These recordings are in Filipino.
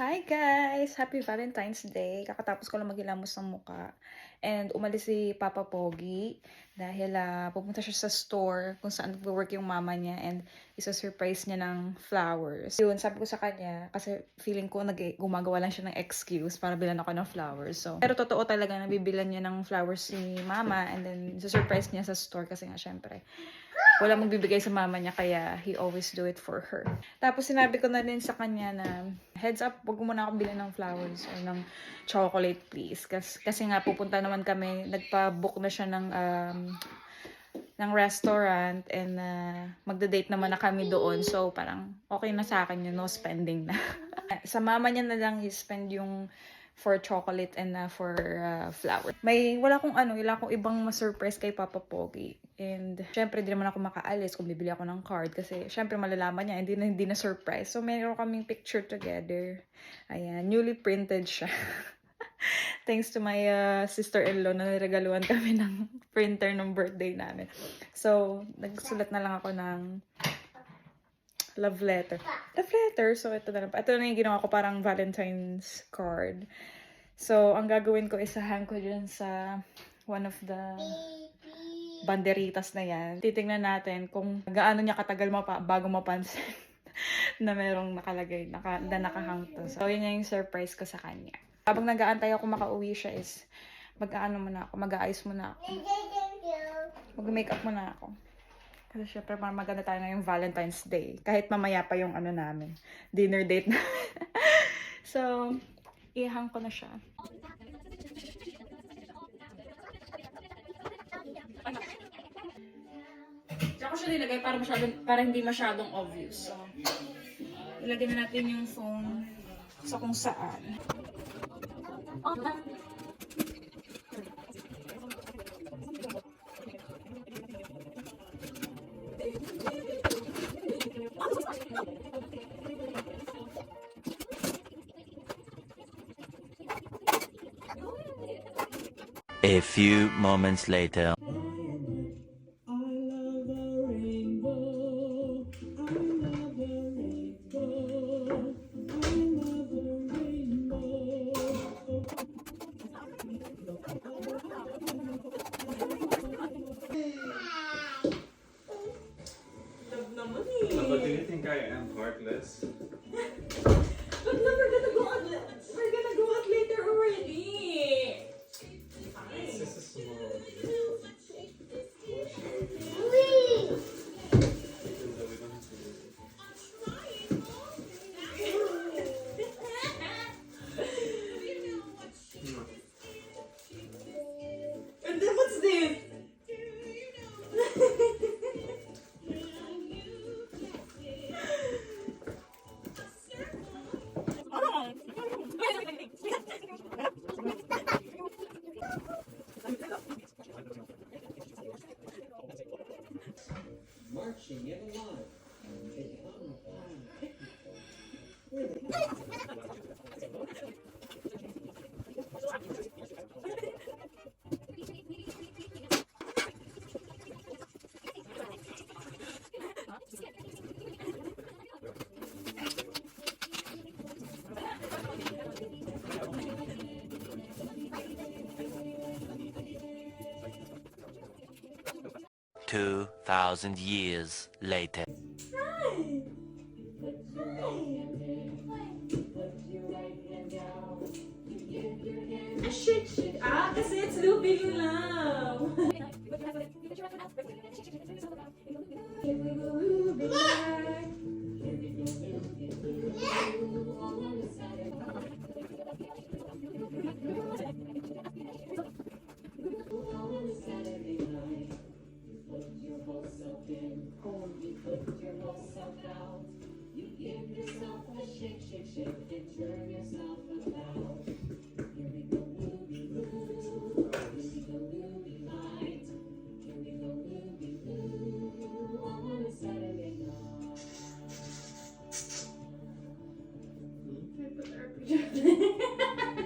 Hi guys! Happy Valentine's Day! Kakatapos ko lang maghilamos ng muka. And umalis si Papa Pogi dahil pupunta siya sa store kung saan nag-work yung mama niya and isa-surprise niya ng flowers. Yun, sabi ko sa kanya, kasi feeling ko gumagawa lang siya ng excuse para bilan ako ng flowers. So, pero totoo talaga na bibilan niya ng flowers si mama and then isa-surprise niya sa store kasi nga syempre wala magbibigay sa mama niya kaya he always do it for her. Tapos sinabi ko na rin sa kanya na heads up, wag mo muna akong bilhin ng flowers or ng chocolate please. Kasi nga pupunta naman kami, nagpa-book na siya ng restaurant and magda-date naman na kami doon. So parang okay na sa akin yun, no spending na. Sa mama niya na lang i-spend yung for chocolate and for flower. Wala akong ibang ma-surprise kay Papa Pogi. And syempre, di naman ako makaalis kung bibili ako ng card kasi syempre malalaman niya, hindi na surprise. So meron kaming picture together. Ayan, newly printed siya. Thanks to my sister-in-law na niregaluhan kami ng printer ng birthday namin. So, nagsulat na lang ako ng love letter. Love letter. So, ito na lang. Ito na yung ginawa ko parang Valentine's card. So, ang gagawin ko, isahan ko dyan sa one of the banderitas na yan. Titingnan natin kung gaano niya katagal bago mapansin na merong nakalagay, na nakahang to. So, yun yung surprise ko sa kanya. Habang nag-aantay ako makauwi siya is, mag-aayos muna ako. Mag-makeup muna ako. Kasi syempre, maganda tayo ngayong Valentine's Day. Kahit mamaya pa yung namin, dinner date namin. So, ihang ko na siya. Diyan ko siya nilagay para hindi masyadong obvious. So, ilagay na natin yung phone sa kung saan. A few moments later. But do you think I am heartless? But no, we're gonna go out later already. It's just a small And then what's this? Marching in a line. Two 2,000 years later. Shake. Kasi it's Lubin in love.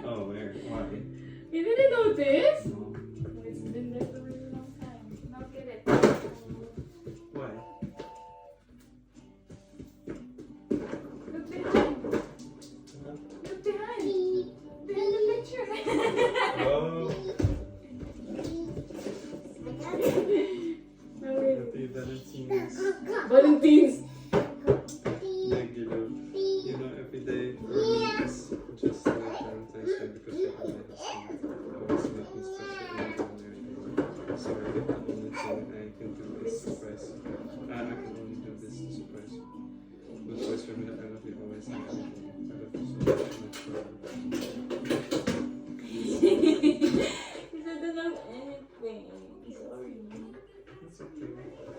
Oh, where? Why? You didn't notice? No. It's been there for a really long time. Now get it. Why? Look behind. for me. I love you always. I love you so much. Isa doon ang anything. Sorry. It's okay.